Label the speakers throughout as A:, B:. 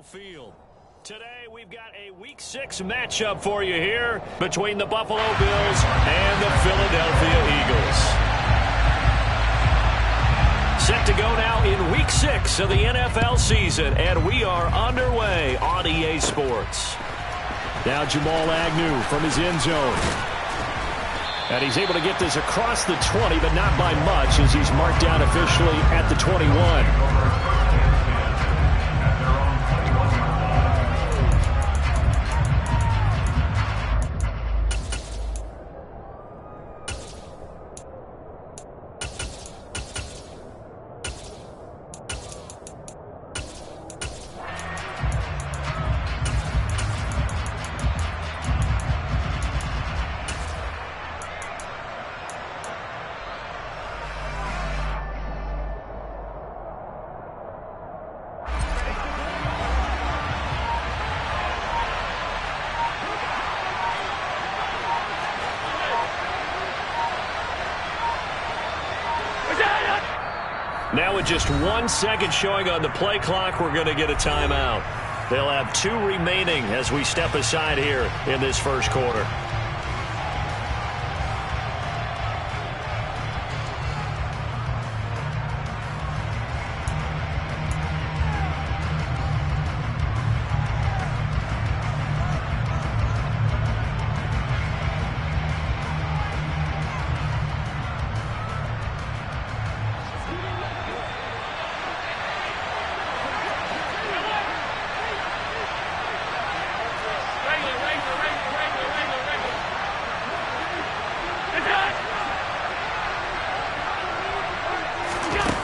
A: Field. Today we've got a Week 6 matchup for you here between the Buffalo Bills and the Philadelphia Eagles. Set to go now in Week 6 of the NFL season, and we are underway on EA Sports. Now Jamal Agnew from his end zone. And he's able to get this across the 20, but not by much as he's marked down officially at the 21. Now with just 1 second showing on the play clock, we're going to get a timeout. They'll have 2 remaining as we step aside here in this first quarter.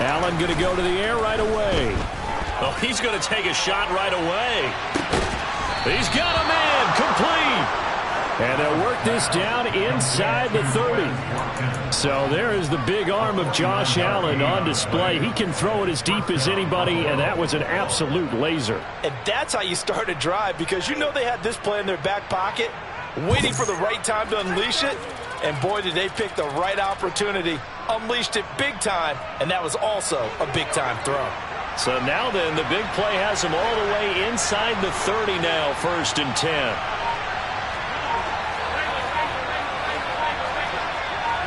A: Allen going to go to the air right away. Oh, he's going to take a shot right away. He's got him in, complete. And they'll work this down inside the 30. So there is the big arm of Josh Allen on display. He can throw it as deep as anybody, and that was an absolute laser.
B: And that's how you start a drive, because you know they had this play in their back pocket, waiting for the right time to unleash it. And boy, did they pick the right opportunity. Unleashed it big time, and that was also a big-time throw.
A: So now then, the big play has him all the way inside the 30 now, 1st and 10.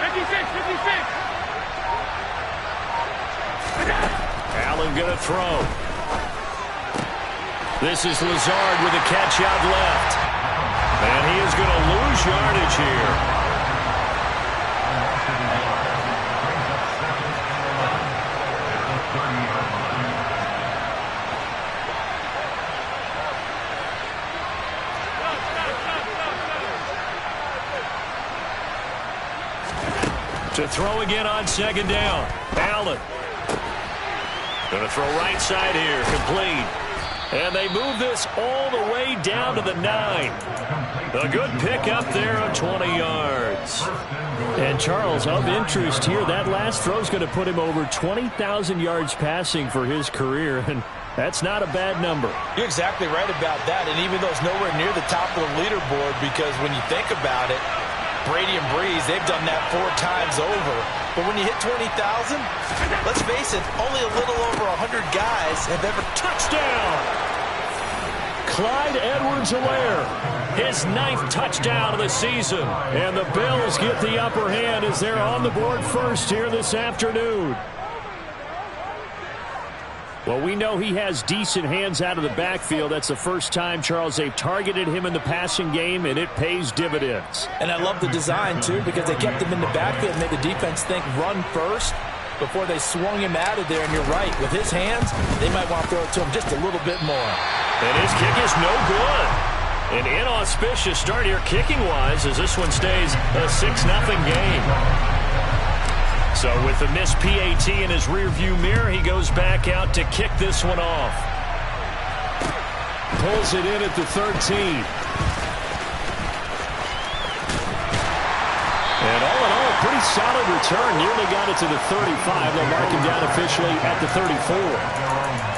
A: 56. Allen going to throw. This is Lazard with a catch out left. And he is going to lose yardage here. To throw again on 2nd down. Allen. Going to throw right side here. Complete. And they move this all the way down to the 9. A good pickup there of 20 yards.
C: And Charles, of interest here, that last throw is going to put him over 20,000 yards passing for his career. And that's not a bad number.
B: You're exactly right about that. And even though it's nowhere near the top of the leaderboard, because when you think about it, Brady and Breeze, they've done that 4 times over. But when you hit 20,000, let's face it, only a little over 100 guys have ever touchdown.
A: Clyde Edwards-Helaire, his 9th touchdown of the season. And the Bills get the upper hand as they're on the board first here this afternoon.
C: Well, we know he has decent hands out of the backfield. That's the first time, Charles, they've targeted him in the passing game, and it pays dividends.
B: And I love the design, too, because they kept him in the backfield and made the defense think run first before they swung him out of there. And you're right, with his hands, they might want to throw it to him just a little bit more.
A: And his kick is no good. An inauspicious start here kicking-wise as this one stays a 6-0 game. So with the missed PAT in his rearview mirror, he goes back out to kick this one off.
C: Pulls it in at the 13.
A: And all in all, pretty solid return. Nearly got it to the 35. They'll mark him down officially at the 34.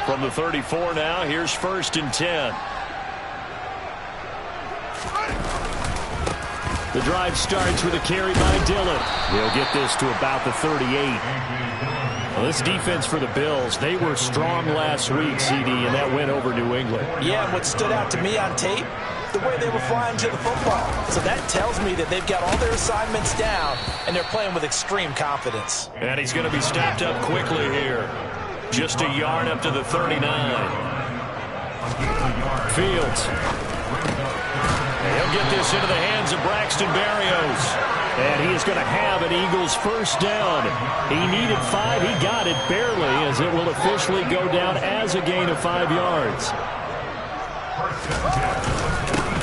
A: From the 34 now, here's 1st and 10.
C: The drive starts with a carry by Dillon. He'll get this to about the 38. Well, this defense for the Bills, they were strong last week, CD, and that went over New England.
B: Yeah, and what stood out to me on tape, the way they were flying to the football. So that tells me that they've got all their assignments down, and they're playing with extreme confidence.
A: And he's going to be snapped up quickly here. Just a yard up to the 39.
C: Fields.
A: He'll get this into the hands of Braxton Berrios.
C: And he is going to have an Eagles first down. He needed 5. He got it barely, as it will officially go down as a gain of 5 yards.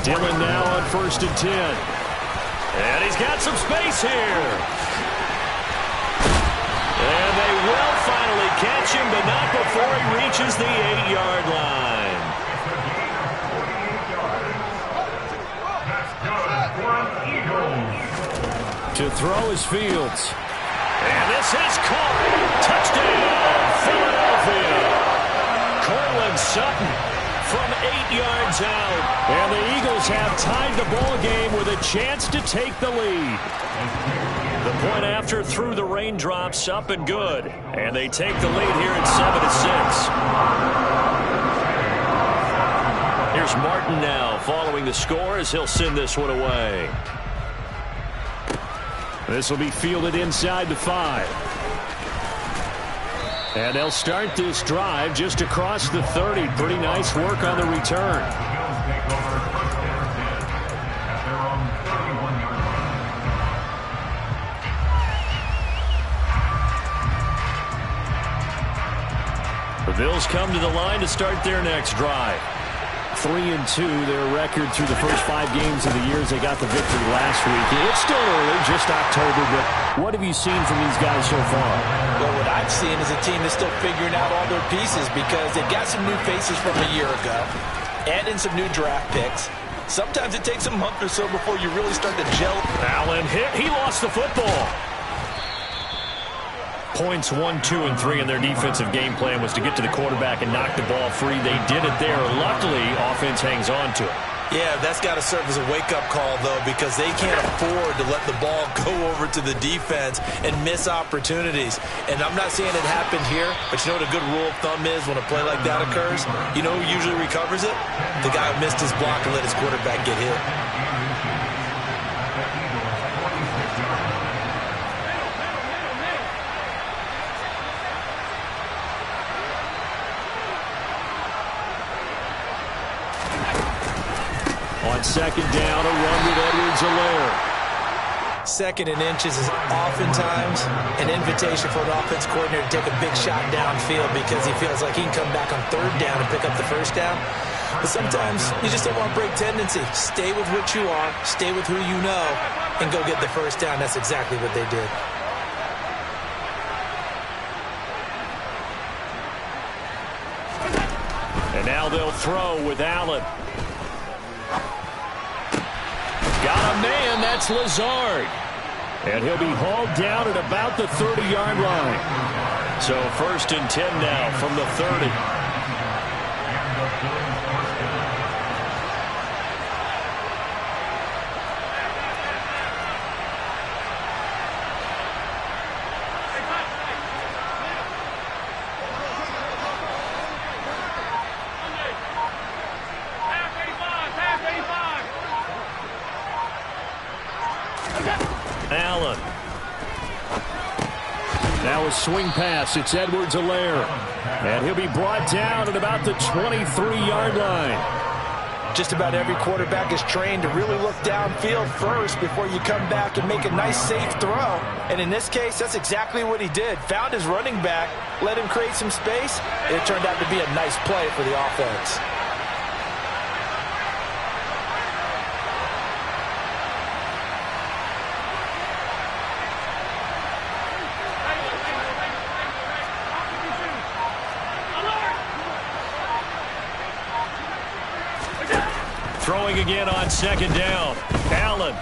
C: Dillon now on 1st and 10.
A: And he's got some space here. And they will finally catch him, but not before he reaches the 8-yard line.
C: To throw is Fields.
A: And this is caught. Touchdown, Philadelphia. Cortland Sutton from 8 yards out.
C: And the Eagles have tied the ball game with a chance to take the lead.
A: The point after through the raindrops, up and good. And they take the lead here at 7-6. Here's Martin now following the score as he'll send this one away.
C: This will be fielded inside the 5. And they'll start this drive just across the 30. Pretty nice work on the return. The Bills come to the line to start their next drive. 3-2, their record through the first 5 games of the year as they got the victory last week. It's still early, just October, but what have you seen from these guys so far?
B: Well, what I've seen is a team that's still figuring out all their pieces because they've got some new faces from a year ago and in some new draft picks. Sometimes it takes a month or so before you really start to gel.
A: Allen hit. He lost the football.
C: Points 1, 2, and 3 in their defensive game plan was to get to the quarterback and knock the ball free. They did it there. Luckily, offense hangs on to it.
B: Yeah, that's got to serve as a wake-up call, though, because they can't afford to let the ball go over to the defense and miss opportunities. And I'm not saying it happened here, but you know what a good rule of thumb is when a play like that occurs? You know who usually recovers it? The guy who missed his block and let his quarterback get hit.
C: On 2nd down, a run with Edwards-Helaire.
B: 2nd and inches is oftentimes an invitation for an offense coordinator to take a big shot downfield because he feels like he can come back on 3rd down and pick up the 1st down. But sometimes you just don't want to break tendency. Stay with what you are, stay with who you know, and go get the 1st down. That's exactly what they did.
C: And now they'll throw with Allen. Got a man, that's Lazard. And he'll be hauled down at about the 30-yard line.
A: So 1st and 10 now from the 30.
C: Allen. Now a swing pass. It's Edwards-Helaire. And he'll be brought down at about the 23-yard line.
B: Just about every quarterback is trained to really look downfield first before you come back and make a nice, safe throw. And in this case, that's exactly what he did. Found his running back, let him create some space, and it turned out to be a nice play for the offense.
C: Throwing again on 2nd down. Allen.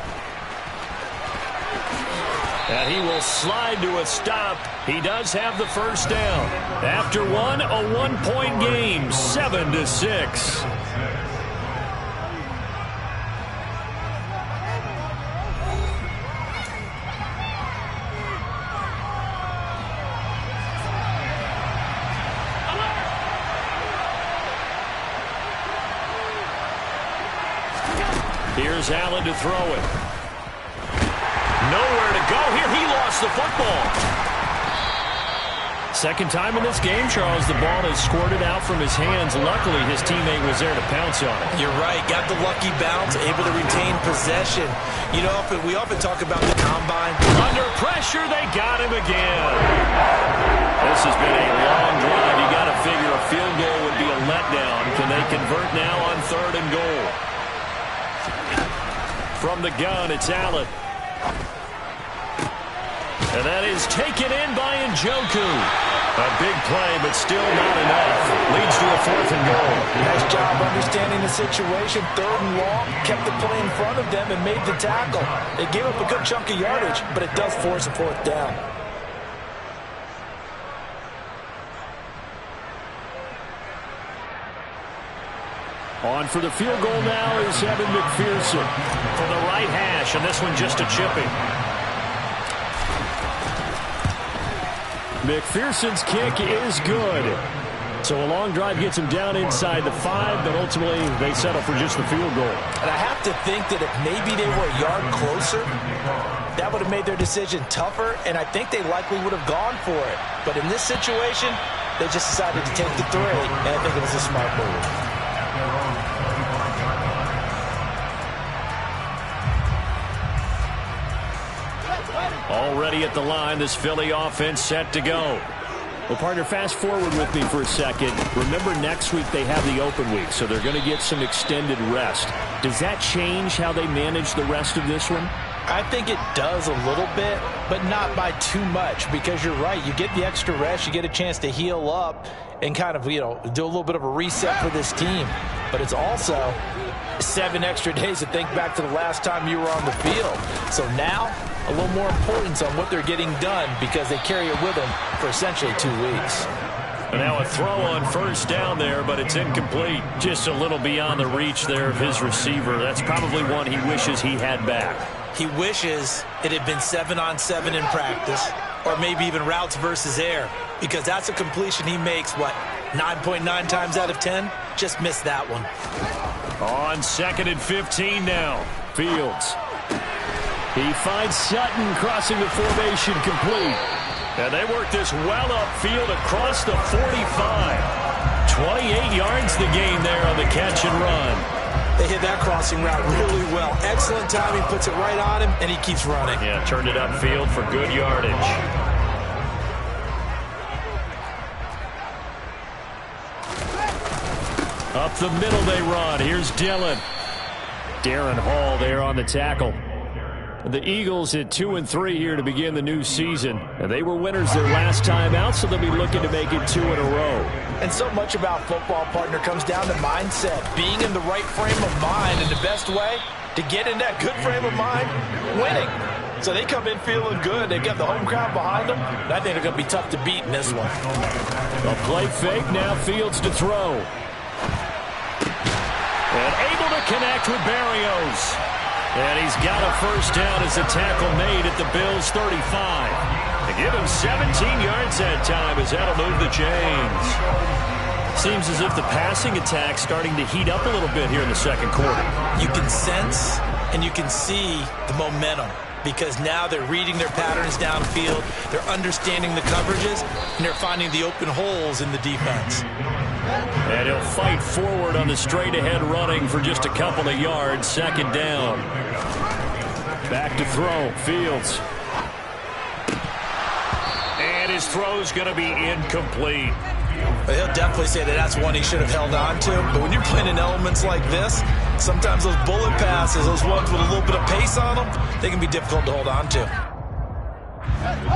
C: And he will slide to a stop. He does have the 1st down. After one, a 1-point game, 7-6.
A: Here's Allen to throw it. Nowhere to go here. He lost the football. Second time in this game, Charles, the ball has squirted out from his hands. Luckily, his teammate was there to pounce on it.
B: You're right. Got the lucky bounce, able to retain possession. You know, we often talk about the combine.
A: Under pressure, they got him again. This has been a long drive. You got to figure a field goal would be a letdown. Can they convert now on 3rd and goal? From the gun, it's Allen. And that is taken in by Njoku. A big play, but still not enough. Leads to a 4th and goal.
B: Nice job understanding the situation. 3rd and long. Kept the play in front of them and made the tackle. They gave up a good chunk of yardage, but it does force a 4th down.
A: On for the field goal now is Evan McPherson from the right hash, and this one just a chipping. McPherson's kick is good. So a long drive gets him down inside the 5, but ultimately they settle for just the field goal.
B: And I have to think that if maybe they were a yard closer, that would have made their decision tougher, and I think they likely would have gone for it. But in this situation, they just decided to take the 3, and I think it was a smart move.
A: Already at the line, this Philly offense set to go. Well, partner, fast forward with me for a second. Remember, next week they have the open week, so they're going to get some extended rest. Does that change how they manage the rest of this one?
B: I think it does a little bit, but not by too much, because you're right. You get the extra rest, you get a chance to heal up and kind of, you know, do a little bit of a reset for this team. But it's also 7 extra days to think back to the last time you were on the field. So now, a little more importance on what they're getting done because they carry it with them for essentially 2 weeks.
A: And now a throw on 1st down there, but it's incomplete. Just a little beyond the reach there of his receiver. That's probably one he wishes he had back.
B: He wishes it had been 7-on-7 in practice, or maybe even routes versus air, because that's a completion he makes, 9.9 times out of 10? Just missed that one.
A: On 2nd and 15 now. Fields. He finds Sutton crossing the formation complete. And they work this well upfield across the 45. 28 yards the gain there on the catch and run.
B: They hit that crossing route really well. Excellent timing, puts it right on him, and he keeps running.
A: Yeah, turned it upfield for good yardage. Up the middle they run. Here's Dillon. Darren Hall there on the tackle. The Eagles at 2-3 here to begin the new season. And they were winners their last time out, so they'll be looking to make it 2 in a row.
B: And so much about football, partner, comes down to mindset. Being in the right frame of mind, and the best way to get in that good frame of mind, winning. So they come in feeling good. They've got the home crowd behind them. And I think they're going to be tough to beat in this one.
A: A play fake, now Fields to throw. And able to connect with Berrios. And he's got a 1st down as the tackle made at the Bills' 35. They give him 17 yards that time as that'll move the chains. Seems as if the passing attack's starting to heat up a little bit here in the 2nd quarter.
B: You can sense and you can see the momentum because now they're reading their patterns downfield, they're understanding the coverages, and they're finding the open holes in the defense.
A: And he'll fight forward on the straight-ahead running for just a couple of yards. 2nd down. Back to throw. Fields. And his throw's going to be incomplete.
B: Well, he'll definitely say that that's one he should have held on to. But when you're playing in elements like this, sometimes those bullet passes, those ones with a little bit of pace on them, they can be difficult to hold on to.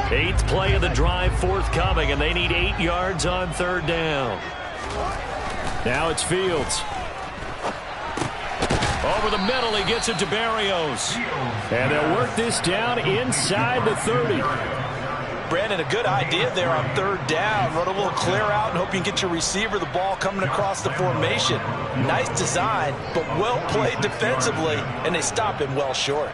A: 8th play of the drive forthcoming, and they need 8 yards on 3rd down. Now it's Fields. Over the middle, he gets it to Berrios. And they'll work this down inside the 30.
B: Brandon, a good idea there on 3rd down. Run a little clear out and hope you can get your receiver the ball coming across the formation. Nice design, but well played defensively, and they stop him well short.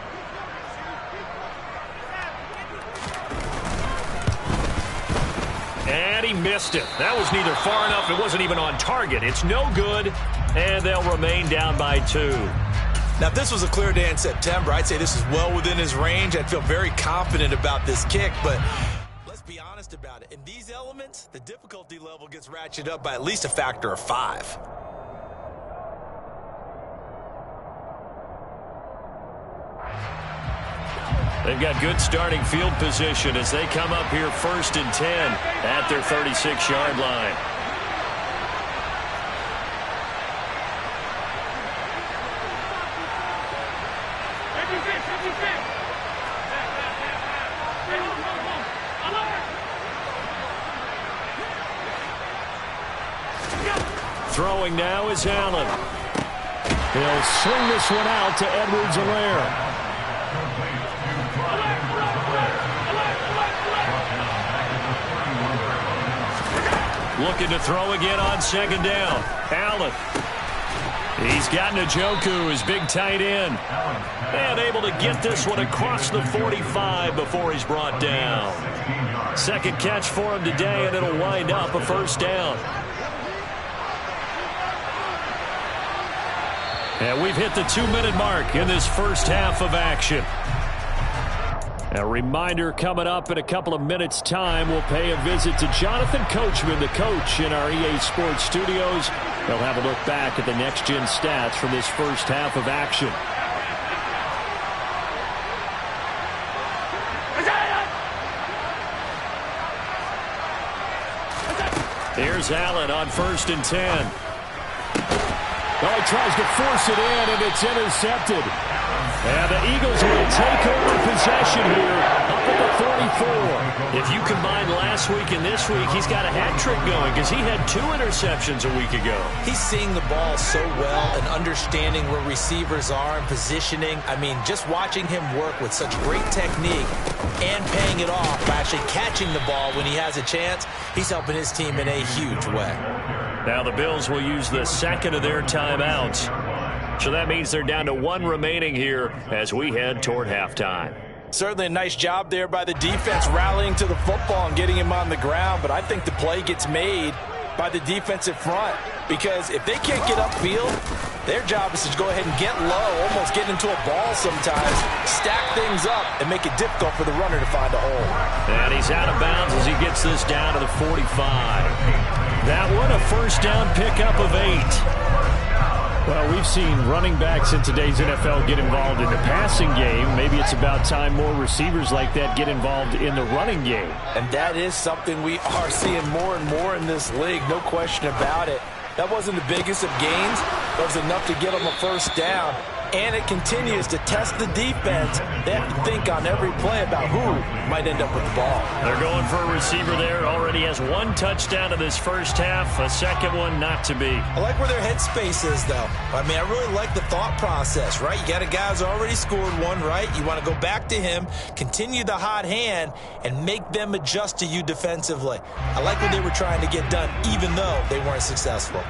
A: And he missed it. That was neither far enough. It wasn't even on target. It's no good, and they'll remain down by 2.
B: Now, if this was a clear day in September, I'd say this is well within his range. I'd feel very confident about this kick, but let's be honest about it. In these elements, the difficulty level gets ratcheted up by at least a factor of 5.
A: They've got good starting field position as they come up here 1st and 10 at their 36-yard line. Throwing now is Allen. He'll swing this one out to Edwards-Helaire. Looking to throw again on 2nd down. Allen. He's got Njoku, his big tight end. And able to get this one across the 45 before he's brought down. 2nd catch for him today, and it'll wind up a 1st down. And we've hit the 2-minute mark in this first half of action. A reminder coming up in a couple of minutes' time. We'll pay a visit to Jonathan Coachman, the coach in our EA Sports studios. He'll have a look back at the next-gen stats from this first half of action. Here's Allen on 1st and 10. Oh, he tries to force it in, and it's intercepted. And the Eagles will take over possession here up at the 44. If you combine last week and this week, he's got a hat trick going because he had 2 interceptions a week ago.
B: He's seeing the ball so well and understanding where receivers are and positioning. I mean, just watching him work with such great technique and paying it off by actually catching the ball when he has a chance, he's helping his team in a huge way.
A: Now the Bills will use the 2nd of their timeouts. So that means they're down to 1 remaining here as we head toward halftime.
B: Certainly a nice job there by the defense rallying to the football and getting him on the ground, but I think the play gets made by the defensive front because if they can't get upfield, their job is to go ahead and get low, almost get into a ball sometimes, stack things up, and make it difficult for the runner to find a hole.
A: And he's out of bounds as he gets this down to the 45. That one a 1st down pickup of 8. Well, we've seen running backs in today's NFL get involved in the passing game. Maybe it's about time more receivers like that get involved in the running game.
B: And that is something we are seeing more and more in this league, no question about it. That wasn't the biggest of gains, but it was enough to get them a 1st down. And it continues to test the defense. They have to think on every play about who might end up with the ball.
A: They're going for a receiver there. Already has 1 touchdown in this first half. A second one not to be.
B: I like where their headspace is, though. I mean, I really like the thought process, right? You got a guy who's already scored 1, right? You want to go back to him, continue the hot hand, and make them adjust to you defensively. I like what they were trying to get done, even though they weren't successful.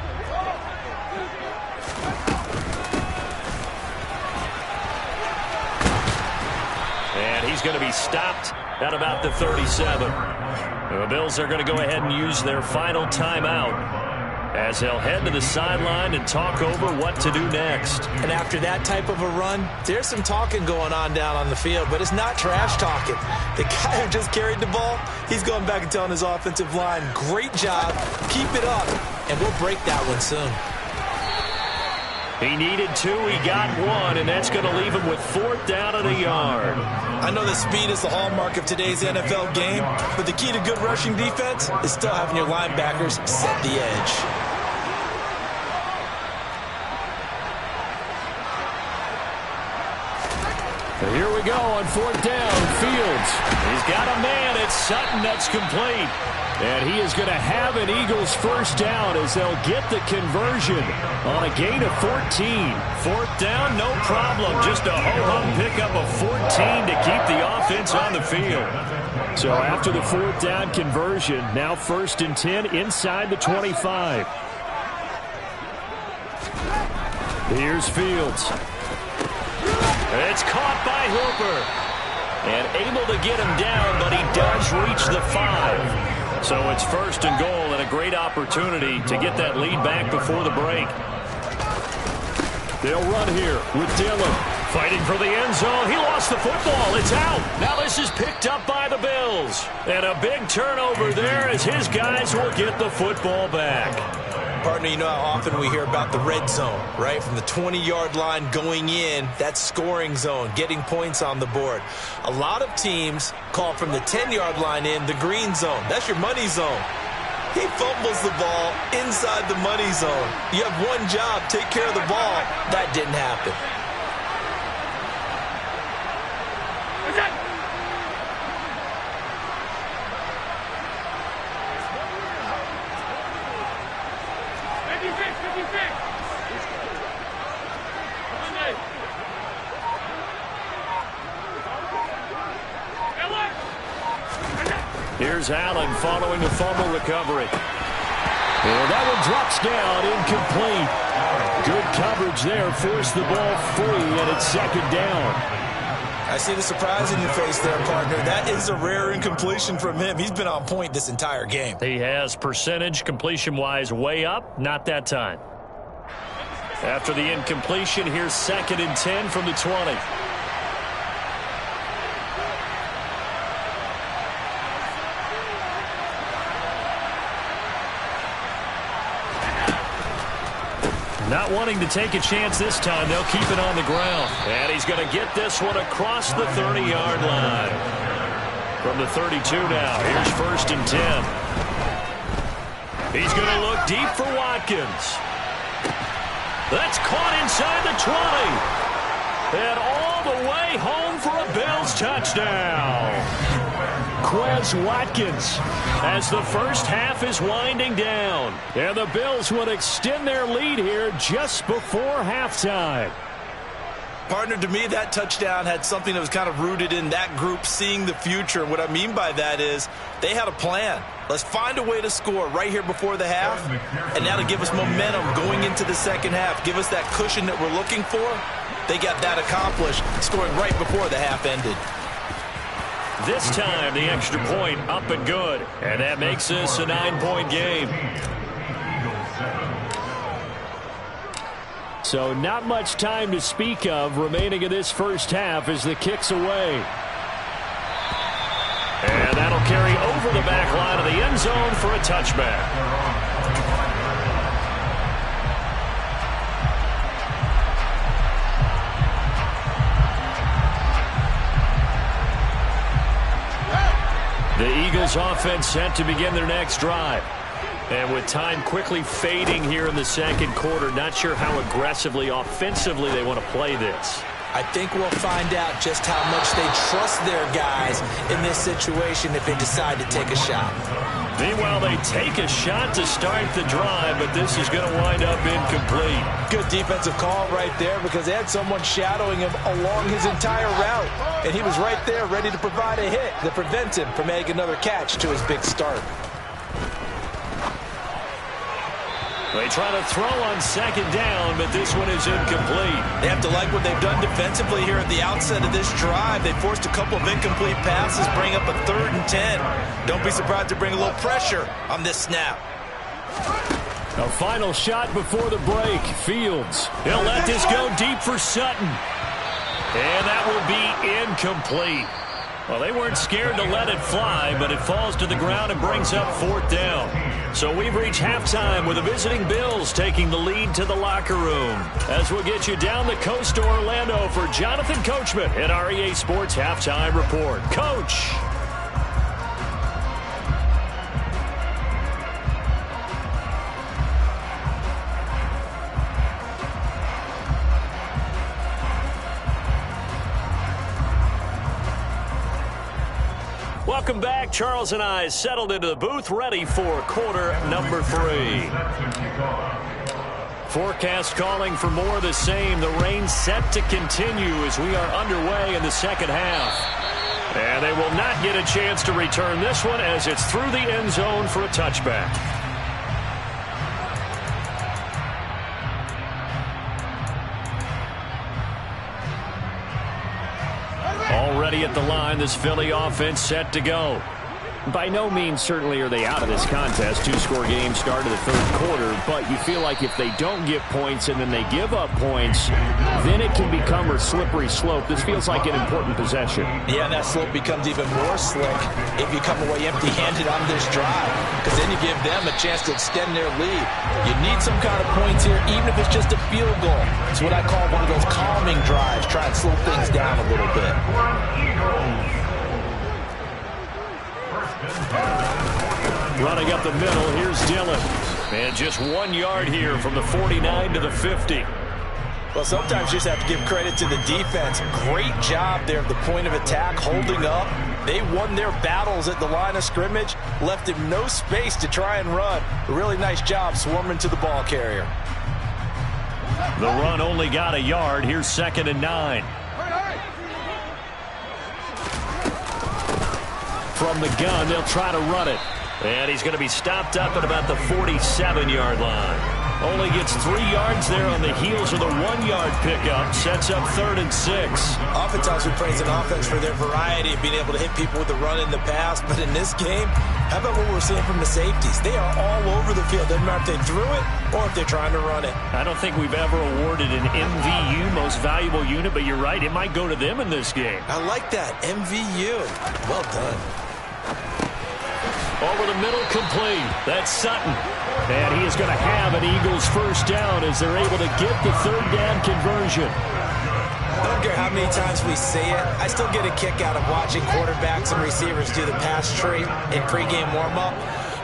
A: And he's going to be stopped at about the 37. The Bills are going to go ahead and use their final timeout as they'll head to the sideline and talk over what to do next.
B: And after that type of a run, there's some talking going on down on the field, but it's not trash talking. The guy who just carried the ball, he's going back and telling his offensive line, great job, keep it up, and we'll break that one soon.
A: He needed 2, he got 1, and that's going to leave him with 4th down and a yard.
B: I know that speed is the hallmark of today's NFL game, but the key to good rushing defense is still having your linebackers set the edge.
A: Here we go on 4th down. Fields. He's got a man. It's Sutton that's complete. And he is going to have an Eagles 1st down as they'll get the conversion on a gain of 14. 4th down, no problem. Just a ho-hum pickup of 14 to keep the offense on the field. So after the 4th down conversion, now 1st and 10 inside the 25. Here's Fields. It's caught by Hooper. And able to get him down, but he does reach the 5. So it's 1st and goal and a great opportunity to get that lead back before the break.
C: They'll run here with Dillon. Fighting for the end zone. He lost the football. It's out. Now this is picked up by the Bills. And a big turnover there as his guys will get the football back.
B: Partner, you know how often we hear about the red zone, right? From the 20-yard line going in, that's scoring zone, getting points on the board. A lot of teams call from the 10-yard line in the green zone. That's your money zone. He fumbles the ball inside the money zone. You have one job, take care of the ball. That didn't happen.
C: Here's Allen following the fumble recovery. And that one drops down, incomplete. Good coverage there, forced the ball free, and it's second down.
B: I see the surprise in your face there, partner. That is a rare incompletion from him. He's been on point this entire game.
C: He has percentage completion-wise way up, not that time. After the incompletion, here's 2nd and 10 from the 20. Not wanting to take a chance this time, they'll keep it on the ground. And he's going to get this one across the 30-yard line. From the 32 now, here's 1st and 10. He's going to look deep for Watkins. That's caught inside the 20. And all the way home for a Bills touchdown. Quez Watkins as the first half is winding down. And the Bills will extend their lead here just before halftime.
B: Partner, to me, that touchdown had something that was kind of rooted in that group seeing the future. What I mean by that is they had a plan. Let's find a way to score right here before the half, and that'll give us momentum going into the second half. Give us that cushion that we're looking for. They got that accomplished, scoring right before the half ended.
C: This time, the extra point up and good. And that makes this a 9-point game. So not much time to speak of remaining in this first half as the kick's away. And that'll carry over the back line of the end zone for a touchback. The Eagles offense set to begin their next drive. And with time quickly fading here in the second quarter, not sure how aggressively, offensively they want to play this.
B: I think we'll find out just how much they trust their guys in this situation if they decide to take a shot.
C: Meanwhile, they take a shot to start the drive, but this is going to wind up incomplete.
B: Good defensive call right there because they had someone shadowing him along his entire route. And he was right there ready to provide a hit that prevents him from making another catch to his big start.
C: They try to throw on second down, but this one is incomplete.
B: They have to like what they've done defensively here at the outset of this drive. They forced a couple of incomplete passes, bring up a 3rd and 10. Don't be surprised to bring a little pressure on this snap.
C: A final shot before the break. Fields. He'll let this go deep for Sutton. And that will be incomplete. Well, they weren't scared to let it fly, but it falls to the ground and brings up 4th down. So we've reached halftime with the visiting Bills taking the lead to the locker room. As we'll get you down the coast to Orlando for Jonathan Coachman at our EA Sports Halftime Report. Coach. Welcome back. Charles and I settled into the booth, ready for quarter number 3. Forecast calling for more of the same. The rain set to continue as we are underway in the second half. And they will not get a chance to return this one as it's through the end zone for a touchback. Already at the line, this Philly offense set to go. By no means certainly are they out of this contest. Two-score game start of the third quarter, but you feel like if they don't get points and then they give up points, then it can become a slippery slope. This feels like an important possession.
B: Yeah, and that slope becomes even more slick if you come away empty-handed on this drive, because then you give them a chance to extend their lead. You need some kind of points here, even if it's just a field goal. It's what I call one of those calming drives. Try and slow things down a little bit.
C: Running up the middle, here's Dillon. And just 1 yard here from the 49 to the 50.
B: Well, sometimes you just have to give credit to the defense. Great job there at the point of attack, holding up. They won their battles at the line of scrimmage, left him no space to try and run. A really nice job swarming to the ball carrier.
C: The run only got a yard. Here's 2nd and 9. From the gun, they'll try to run it. And he's going to be stopped up at about the 47-yard line. Only gets 3 yards there on the heels of the 1-yard pickup. Sets up 3rd and 6.
B: Oftentimes we praise an offense for their variety of being able to hit people with the run in the pass. But in this game, how about what we're seeing from the safeties? They are all over the field. Doesn't matter if they threw it or if they're trying to run it.
C: I don't think we've ever awarded an MVU, most valuable unit, but you're right. It might go to them in this game.
B: I like that. MVU. Well done.
C: Over the middle, complete. That's Sutton. And he is going to have an Eagles first down as they're able to get the 3rd down conversion.
B: I don't care how many times we say it, I still get a kick out of watching quarterbacks and receivers do the pass tree in pregame warm-up.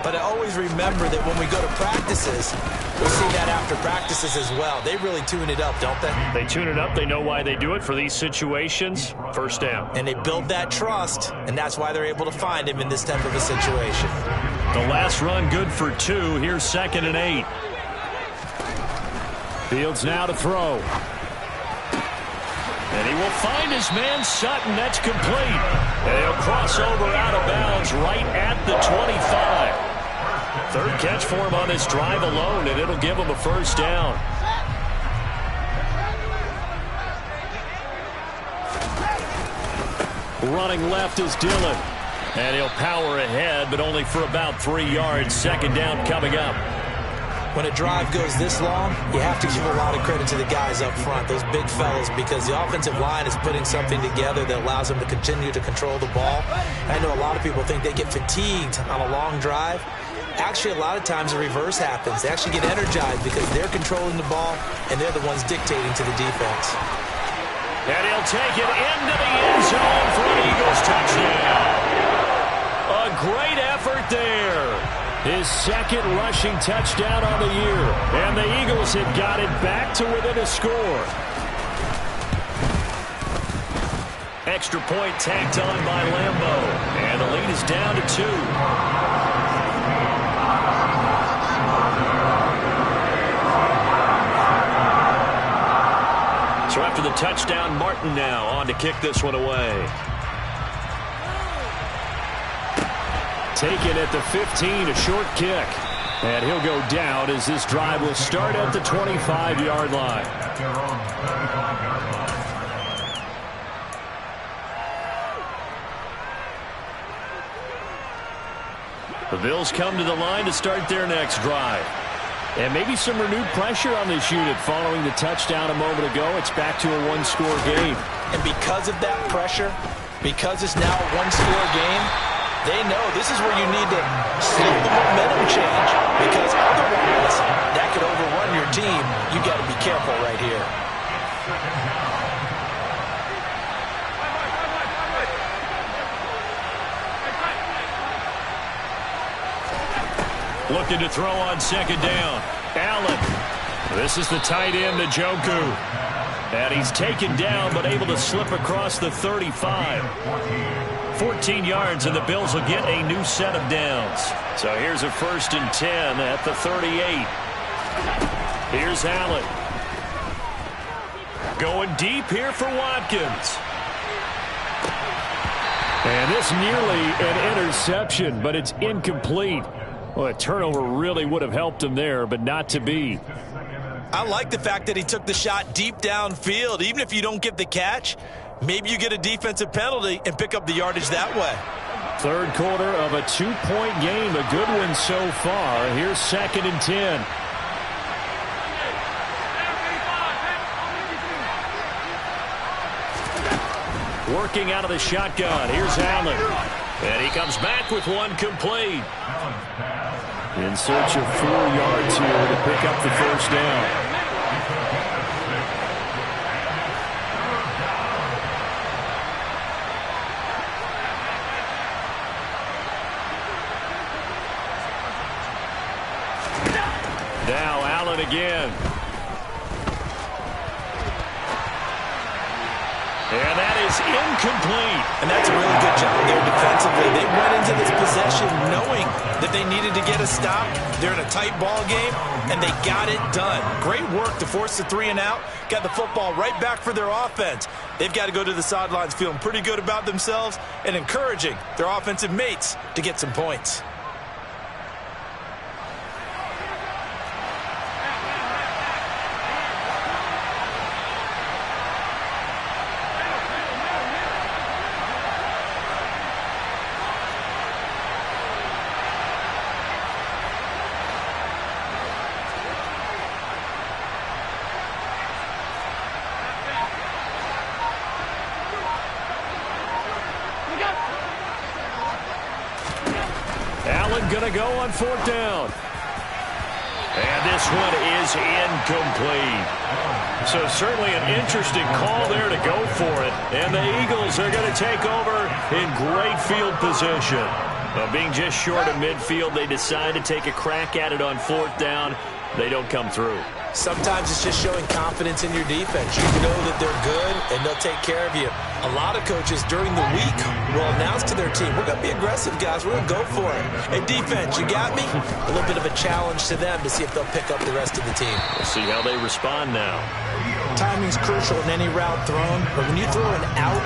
B: But I always remember that when we go to practices, we see that after practices as well. They really tune it up, don't they?
C: They tune it up. They know why they do it for these situations. First down.
B: And they build that trust, and that's why they're able to find him in this type of a situation.
C: The last run good for 2. Here's 2nd and 8. Fields now to throw. And he will find his man Sutton. That's complete. And he'll cross over out of bounds right at the 25. 3rd catch for him on this drive alone, and it'll give him a first down. Running left is Dillon. And he'll power ahead, but only for about 3 yards. 2nd down coming up.
B: When a drive goes this long, you have to give a lot of credit to the guys up front, those big fellas, because the offensive line is putting something together that allows them to continue to control the ball. I know a lot of people think they get fatigued on a long drive. Actually, a lot of times the reverse happens. They actually get energized because they're controlling the ball, and they're the ones dictating to the defense.
C: And he'll take it into the end zone for an Eagles touchdown. A great effort there. His 2nd rushing touchdown on the year. And the Eagles have got it back to within a score. Extra point tacked on by Lambo. And the lead is down to 2. So after the touchdown, Martin now on to kick this one away. Taken at the 15, a short kick. And he'll go down as this drive will start at the 25-yard line. The Bills come to the line to start their next drive. And maybe some renewed pressure on this unit following the touchdown a moment ago. It's back to a 1-score game.
B: And because of that pressure, because it's now a 1-score game, they know this is where you need to slow the momentum change, because otherwise that could overrun your team. You got to be careful right here.
C: Looking to throw on 2nd down. Allen. This is the tight end, Njoku. And he's taken down, but able to slip across the 35. 14 yards, and the Bills will get a new set of downs. So here's a 1st and 10 at the 38. Here's Allen. Going deep here for Watkins. And this nearly an interception, but it's incomplete. Well, a turnover really would have helped him there, but not to be.
B: I like the fact that he took the shot deep downfield. Even if you don't get the catch, maybe you get a defensive penalty and pick up the yardage that way.
C: Third quarter of a 2-point game. A good one so far. Here's 2nd and 10. Working out of the shotgun. Here's Allen. And he comes back with one complete. In search of 4 yards here to pick up the first down. Now Allen again. And that is incomplete.
B: And that's a really good job there defensively. They went into this possession knowing that they needed to get a stop. They're in a tight ball game, and they got it done. Great work to force the 3 and out. Got the football right back for their offense. They've got to go to the sidelines feeling pretty good about themselves and encouraging their offensive mates to get some points.
C: Going to go on 4th down. And this one is incomplete. So certainly an interesting call there to go for it. And the Eagles are going to take over in great field position. Being just short of midfield, they decide to take a crack at it on 4th down. They don't come through.
B: Sometimes it's just showing confidence in your defense. You know that they're good, and they'll take care of you. A lot of coaches during the week will announce to their team, we're going to be aggressive, guys. We're going to go for it. Hey, defense, you got me? A little bit of a challenge to them to see if they'll pick up the rest of the team.
C: We'll see how they respond now.
B: Timing's crucial in any route thrown, but when you throw an out,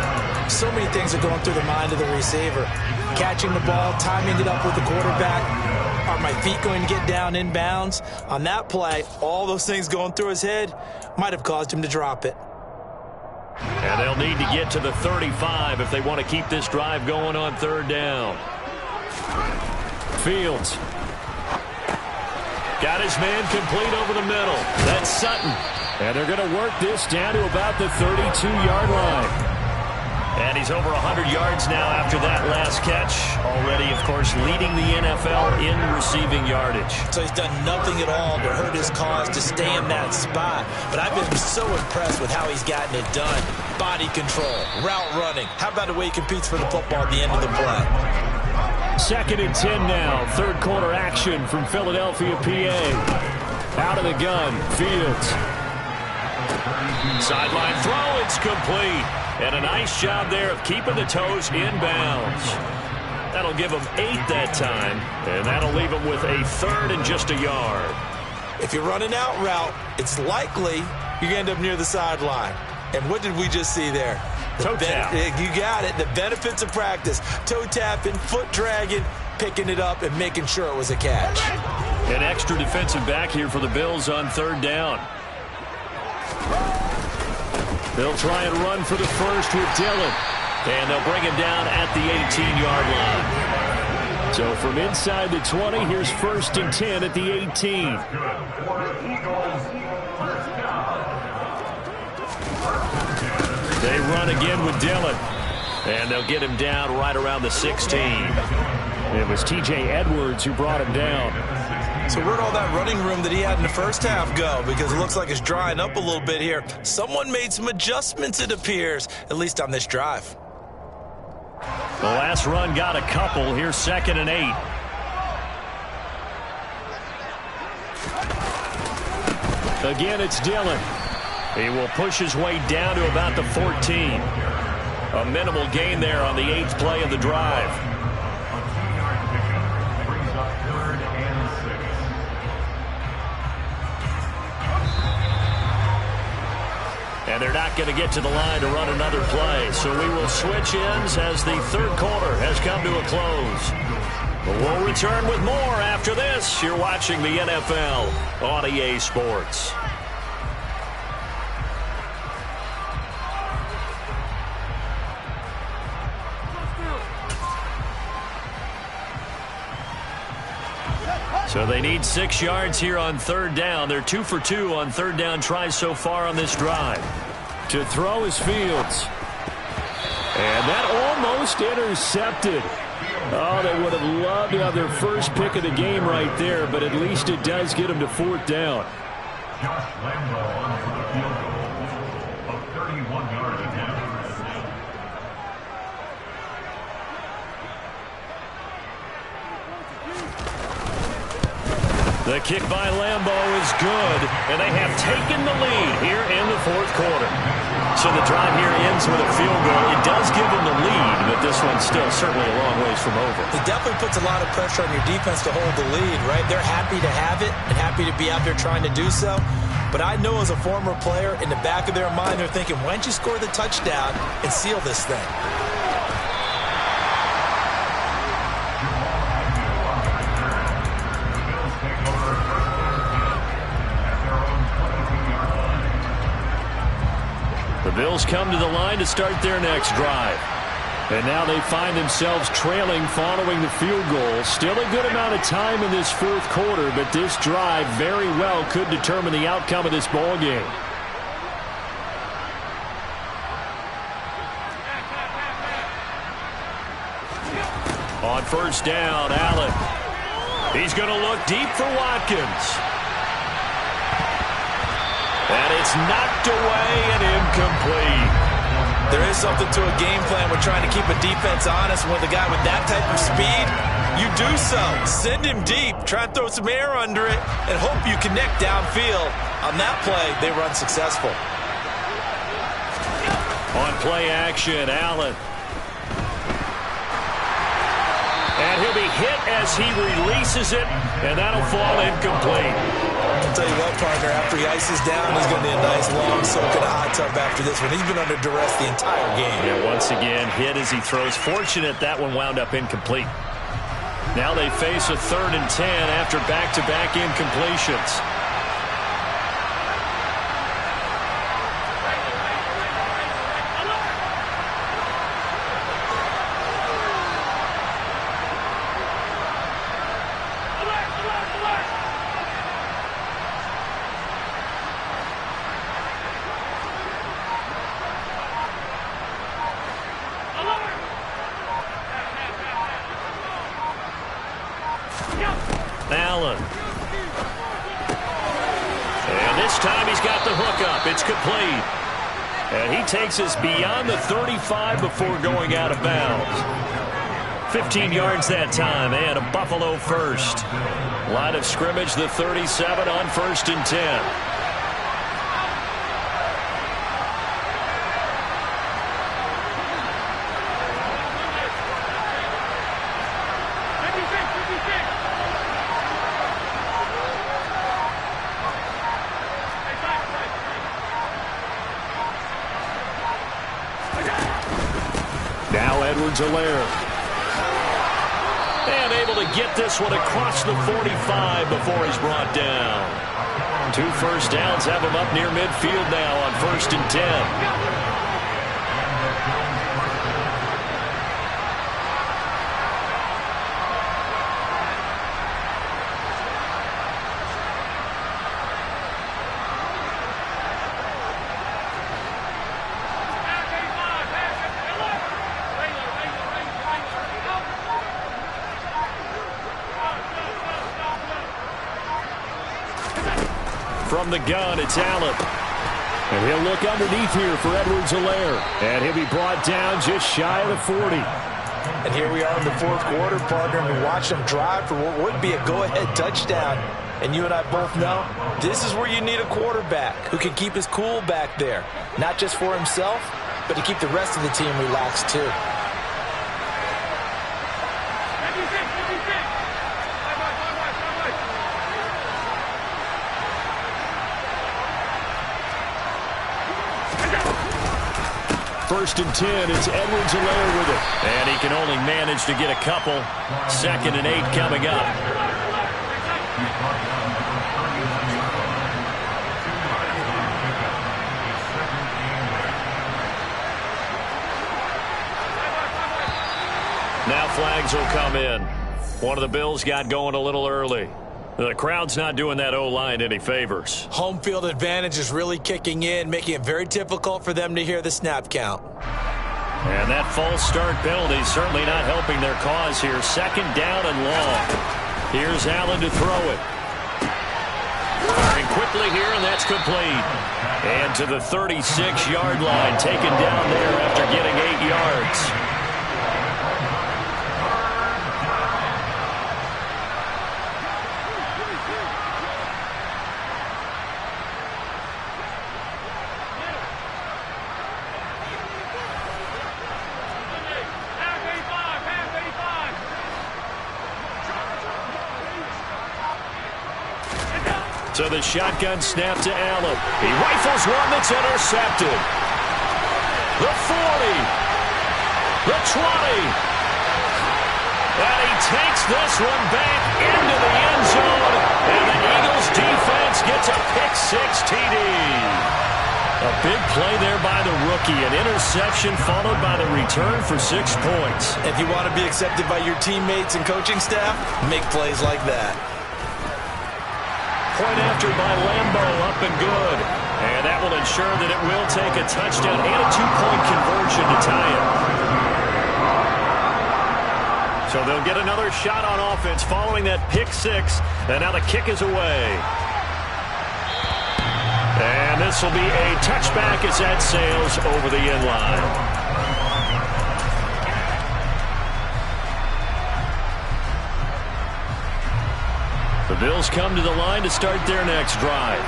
B: so many things are going through the mind of the receiver. Catching the ball, timing it up with the quarterback. Are my feet going to get down in bounds? On that play, all those things going through his head might have caused him to drop it.
C: And they'll need to get to the 35 if they want to keep this drive going on 3rd down. Fields. Got his man complete over the middle. That's Sutton. And they're going to work this down to about the 32-yard line. And he's over 100 yards now after that last catch. Already, of course, leading the NFL in receiving yardage.
B: So he's done nothing at all to hurt his cause to stay in that spot. But I've been so impressed with how he's gotten it done. Body control, route running. How about the way he competes for the football at the end of the play?
C: 2nd and 10 now. 3rd quarter action from Philadelphia, PA. Out of the gun, Fields. Sideline throw, it's complete. And a nice job there of keeping the toes in bounds. That'll give them 8 that time, and that'll leave them with a 3rd and just a yard.
B: If you run an out route, it's likely you're going to end up near the sideline. And what did we just see there?
C: Toe tap.
B: You got it. The benefits of practice. Toe tapping, foot dragging, picking it up, and making sure it was a catch.
C: An extra defensive back here for the Bills on 3rd down. They'll try and run for the first with Dillon. And they'll bring him down at the 18-yard line. So from inside the 20, here's 1st and 10 at the 18. They run again with Dillon. And they'll get him down right around the 16. It was T.J. Edwards who brought him down.
B: So where'd all that running room that he had in the first half go? Because it looks like it's drying up a little bit here. Someone made some adjustments, it appears, at least on this drive.
C: The last run got a couple. Here's 2nd and 8. Again, it's Dillon. He will push his way down to about the 14. A minimal gain there on the 8th play of the drive. And they're not going to get to the line to run another play. So we will switch ends as the 3rd quarter has come to a close. But we'll return with more after this. You're watching the NFL on EA Sports.
A: So they need 6 yards here on third down. They're 2 for 2 on third down tries so far on this drive. To throw is Fields. And that almost intercepted. Oh, they would have loved to have their first pick of the game right there, but at least it does get them to fourth down.
D: Josh Lambo on for the field goal of 31 yards again.
A: The kick by Lambo is good, and they have taken the lead here in the fourth quarter. So the drive here ends with a field goal. It does give them the lead, but this one's still certainly a long ways from over.
B: It definitely puts a lot of pressure on your defense to hold the lead, right? They're happy to have it and happy to be out there trying to do so. But I know as a former player, in the back of their mind, they're thinking, why don't you score the touchdown and seal this thing?
A: The Bills come to the line to start their next drive. And now they find themselves trailing following the field goal. Still a good amount of time in this fourth quarter, but this drive very well could determine the outcome of this ball game. On first down, Allen. He's going to look deep for Watkins. And it's knocked away and incomplete.
B: There is something to a game plan when trying to keep a defense honest. With a guy with that type of speed, you do so. Send him deep. Try and throw some air under it and hope you connect downfield. On that play, they were unsuccessful.
A: On play action, Allen. And he'll be hit as he releases it, and that'll fall incomplete.
B: I'll tell you what, partner, after he ices down, he's going to be a nice long soak in a hot tub after this one. He's been under duress the entire game.
A: Yeah, once again, hit as he throws. Fortunate that one wound up incomplete. Now they face a 3rd and 10 after back-to-back incompletions. Allen. And this time he's got the hook up. It's complete. And he takes us beyond the 35 before going out of bounds. 15 yards that time, and a Buffalo first. Line of scrimmage, the 37 on 1st and 10. Now Edwards-Helaire. And able to get this one across the 45 before he's brought down. 2 first downs have him up near midfield now on 1st and 10. From the gun, it's Allen. And he'll look underneath here for Edwards-Helaire. And he'll be brought down just shy of the 40.
B: And here we are in the fourth quarter, partner, and we watch them drive for what would be a go-ahead touchdown. And you and I both know this is where you need a quarterback who can keep his cool back there. Not just for himself, but to keep the rest of the team relaxed too.
A: First and 10, it's Edwards-Helaire with it. And he can only manage to get a couple. 2nd and 8 coming up. Now flags will come in. One of the Bills got going a little early. The crowd's not doing that O-line any favors.
B: Home field advantage is really kicking in, making it very difficult for them to hear the snap count.
A: And that false start penalty certainly not helping their cause here. Second down and long. Here's Allen to throw it. Firing quickly here, and that's complete. And to the 36-yard line, taken down there after getting 8 yards. So the shotgun snap to Allen. He rifles one that's intercepted. The 40. The 20. And he takes this one back into the end zone. And the Eagles defense gets a pick-6 TD. A big play there by the rookie. An interception followed by the return for 6 points.
B: If you want to be accepted by your teammates and coaching staff, make plays like that.
A: Point after by Lambeau, up and good. And that will ensure that it will take a touchdown and a 2-point conversion to tie it. So they'll get another shot on offense following that pick-6. And now the kick is away. And this will be a touchback as that sails over the end line. The Bills come to the line to start their next drive.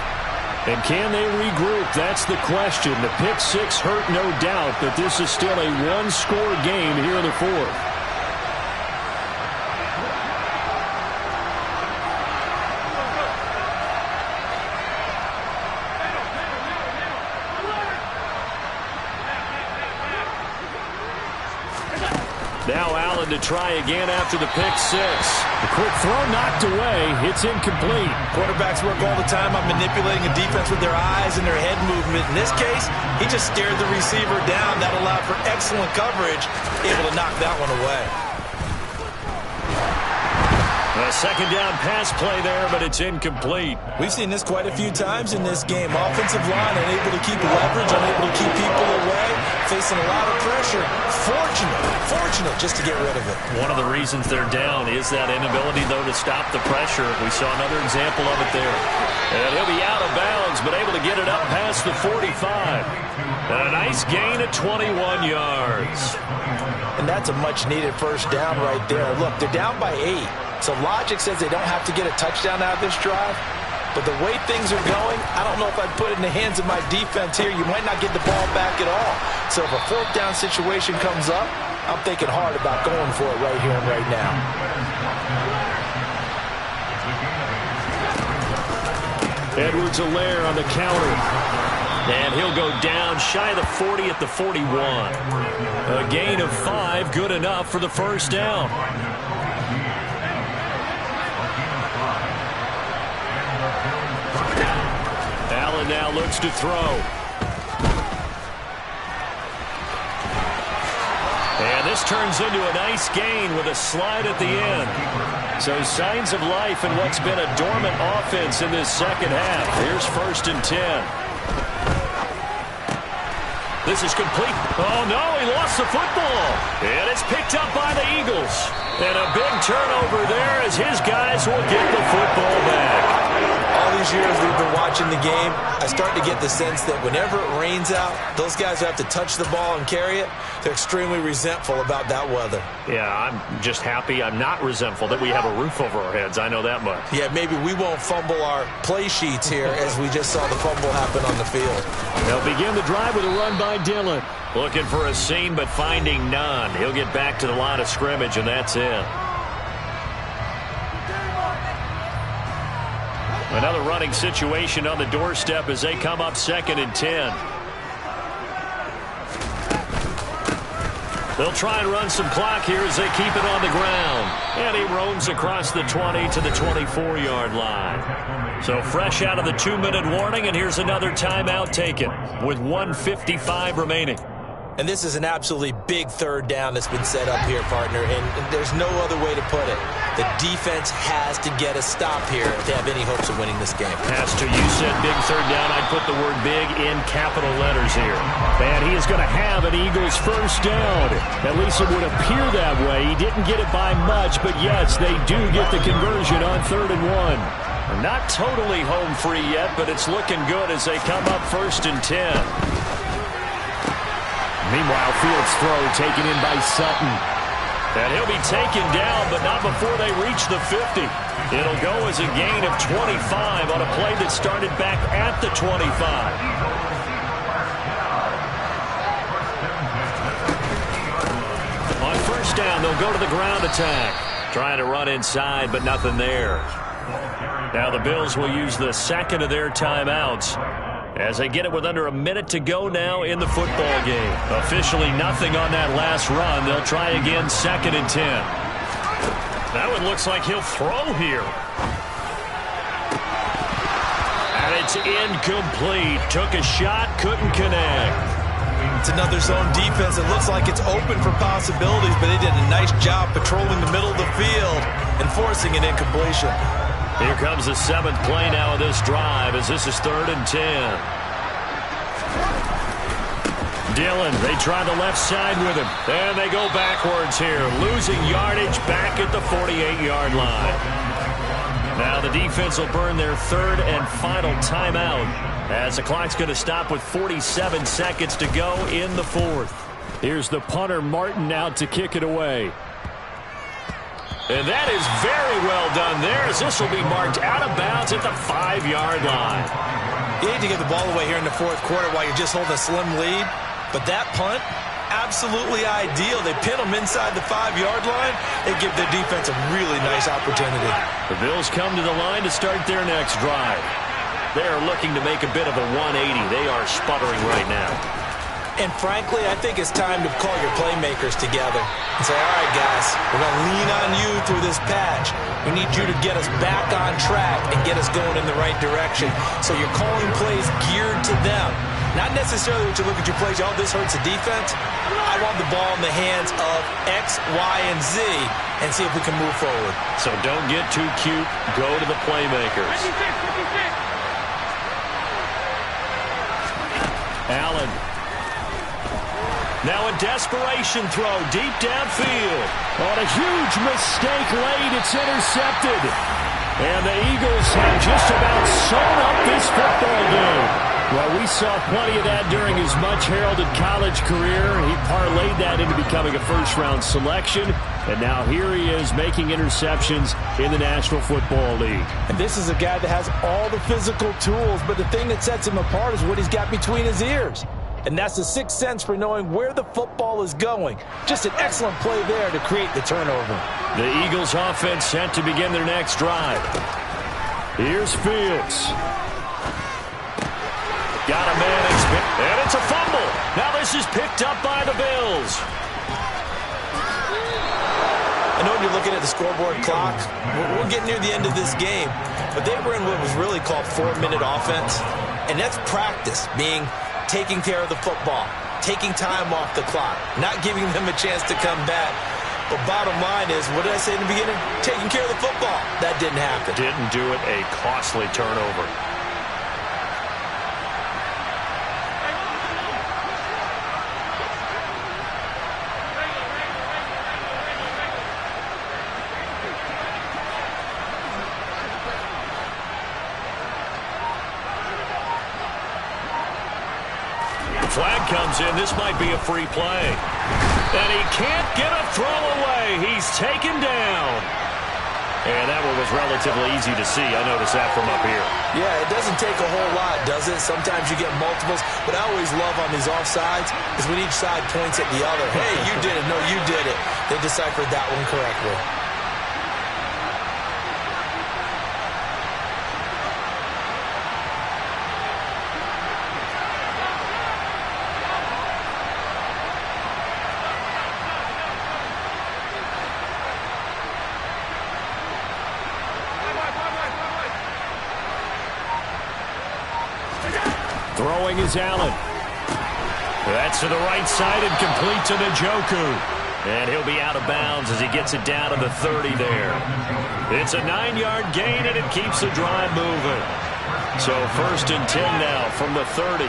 A: And can they regroup? That's the question. The pick-6 hurt, no doubt, but this is still a one-score game here in the fourth. Now Allen to try again after the pick-6. The quick throw knocked away. It's incomplete.
B: Quarterbacks work all the time on manipulating a defense with their eyes and their head movement. In this case, he just stared the receiver down. That allowed for excellent coverage, able to knock that one away.
A: A second down pass play there, but it's incomplete.
B: We've seen this quite a few times in this game. Offensive line unable to keep leverage, unable to keep people away, facing a lot of pressure. Fortunate just to get rid of it.
A: One of the reasons they're down is that inability, though, to stop the pressure. We saw another example of it there. And he'll be out of bounds, but able to get it up past the 45. And a nice gain at 21 yards.
B: And that's a much-needed first down right there. Look, they're down by 8. So logic says they don't have to get a touchdown out of this drive. But the way things are going, I don't know if I'd put it in the hands of my defense here. You might not get the ball back at all. So if a fourth down situation comes up, I'm thinking hard about going for it right here and right now.
A: Edwards-Helaire on the counter. And he'll go down shy of the 40 at the 41. A gain of 5, good enough for the first down. Allen now looks to throw. And this turns into a nice gain with a slide at the end. So signs of life in what's been a dormant offense in this second half. Here's 1st and 10. This is complete. Oh, no, he lost the football. And it's picked up by the Eagles. And a big turnover there as his guys will get the football back.
B: All these years we've been watching the game, I start to get the sense that whenever it rains out, those guys who have to touch the ball and carry it, they're extremely resentful about that weather.
A: Yeah, I'm just happy I'm not resentful that we have a roof over our heads. I know that much.
B: Yeah, maybe we won't fumble our play sheets here as we just saw the fumble happen on the field.
A: They'll begin the drive with a run by Dillon. Looking for a seam, but finding none. He'll get back to the line of scrimmage, and that's it. Another running situation on the doorstep as they come up 2nd and 10. They'll try and run some clock here as they keep it on the ground. And he roams across the 20 to the 24-yard line. So fresh out of the 2-minute warning, and here's another timeout taken with 1:55 remaining.
B: And this is an absolutely big third down that's been set up here, partner, and there's no other way to put it. The defense has to get a stop here if they have any hopes of winning this game.
C: Pastor, you said big third down. I'd put the word big in capital letters here. And he is going to have an Eagles first down. At least it would appear that way. He didn't get it by much, but yes, they do get the conversion on 3rd and 1.
A: Not totally home free yet, but it's looking good as they come up 1st and 10.
C: Meanwhile, Fields' throw taken in by Sutton.
A: And he'll be taken down, but not before they reach the 50. It'll go as a gain of 25 on a play that started back at the 25. On 1st down, they'll go to the ground attack. Trying to run inside, but nothing there. Now the Bills will use the second of their timeouts as they get it with under a minute to go now in the football game. Officially nothing on that last run. They'll try again 2nd and 10. That one looks like he'll throw here. And it's incomplete. Took a shot, couldn't connect.
B: It's another zone defense. It looks like it's open for possibilities, but they did a nice job patrolling the middle of the field and forcing an incompletion.
A: Here comes the 7th play now of this drive as this is 3rd and 10. Dillon, they try the left side with him. And they go backwards here, losing yardage back at the 48-yard line. Now the defense will burn their 3rd and final timeout as the clock's going to stop with 47 seconds to go in the 4th.
C: Here's the punter, Martin, out to kick it away.
A: And that is very well done there as this will be marked out of bounds at the 5-yard line.
B: You need to get the ball away here in the 4th quarter while you're just holding a slim lead. But that punt, absolutely ideal. They pin them inside the 5-yard line. They give their defense a really nice opportunity.
A: The Bills come to the line to start their next drive. They are looking to make a bit of a 180. They are sputtering right now.
B: And frankly, I think it's time to call your playmakers together and say, all right, guys, we're going to lean on you through this patch. We need you to get us back on track and get us going in the right direction. So you're calling plays geared to them. Not necessarily when you look at your plays, oh, this hurts the defense. I want the ball in the hands of X, Y, and Z and see if we can move forward.
A: So don't get too cute. Go to the playmakers.
C: Allen.
A: Now a desperation throw deep downfield.
C: On a huge mistake late, it's intercepted. And the Eagles have just about sewn up this football game. Well, we saw plenty of that during his much-heralded college career. He parlayed that into becoming a first-round selection. And now here he is making interceptions in the National Football League.
B: And this is a guy that has all the physical tools, but the thing that sets him apart is what he's got between his ears. And that's the sixth sense for knowing where the football is going. Just an excellent play there to create the turnover.
A: The Eagles offense set to begin their next drive.
C: Here's Fields.
A: Got a man, and it's a fumble. Now this is picked up by the Bills.
B: I know when you're looking at the scoreboard clock, we're getting near the end of this game, but they were in what was really called 4-minute offense, and that's practice, being taking care of the football, taking time off the clock, not giving them a chance to come back. But bottom line is, what did I say in the beginning? Taking care of the football. That didn't happen.
A: Didn't do it, a costly turnover. Flag comes in. This might be a free play. And he can't get a throw away. He's taken down. And that one was relatively easy to see. I noticed that from up here.
B: Yeah, it doesn't take a whole lot, does it? Sometimes you get multiples. But I always love on these offsides is when each side points at the other. Hey, you did it. No, you did it. They deciphered that one correctly.
C: Throwing is Allen.
A: That's to the right side and complete to Njoku. And he'll be out of bounds as he gets it down to the 30 there. It's a 9-yard gain, and it keeps the drive moving. So 1st and 10 now from the 30.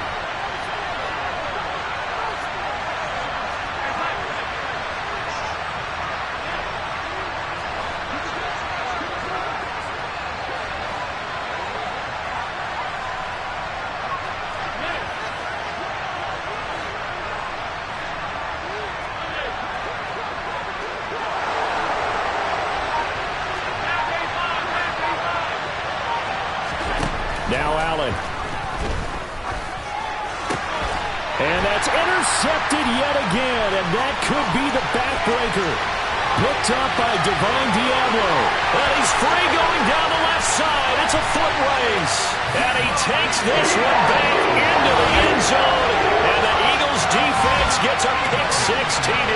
A: Now Allen. And that's intercepted yet again, and that could be the backbreaker. Picked up by Divine Diablo. And he's free going down the left side. It's a foot race. And he takes this one back into the end zone. And the Eagles defense gets a pick-6 TD.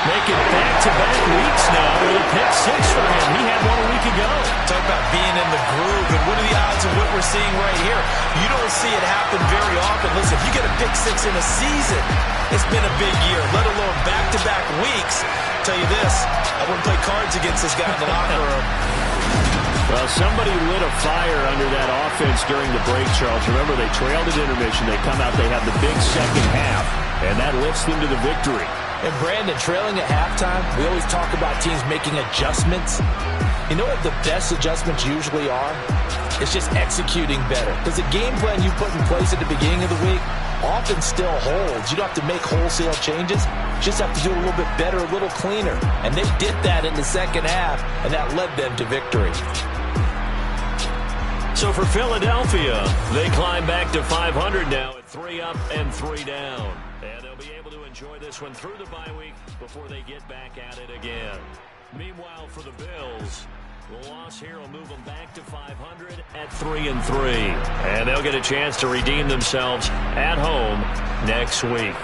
A: Make it back-to-back weeks now with a pick-6 for him. He had one a week ago.
B: Talk about being in the groove, and what are the odds of what we're seeing right here? You don't see it happen very often. Listen, if you get a pick-6 in a season, it's been a big year, let alone back-to-back weeks. I'll tell you this, I wouldn't play cards against this guy in the locker room.
A: Well, somebody lit a fire under that offense during the break, Charles. Remember, they trailed at intermission. They come out, they have the big second half, and that lifts them to the victory.
B: And Brandon, trailing at halftime, we always talk about teams making adjustments. You know what the best adjustments usually are? It's just executing better. Because the game plan you put in place at the beginning of the week often still holds. You don't have to make wholesale changes. You just have to do it a little bit better, a little cleaner. And they did that in the second half, and that led them to victory.
A: So for Philadelphia, they climb back to 500 now at 3 up and 3 down. And they'll be able to enjoy this one through the bye week before they get back at it again. Meanwhile, for the Bills, the loss here will move them back to 500 at 3 and 3. And they'll get a chance to redeem themselves at home next week.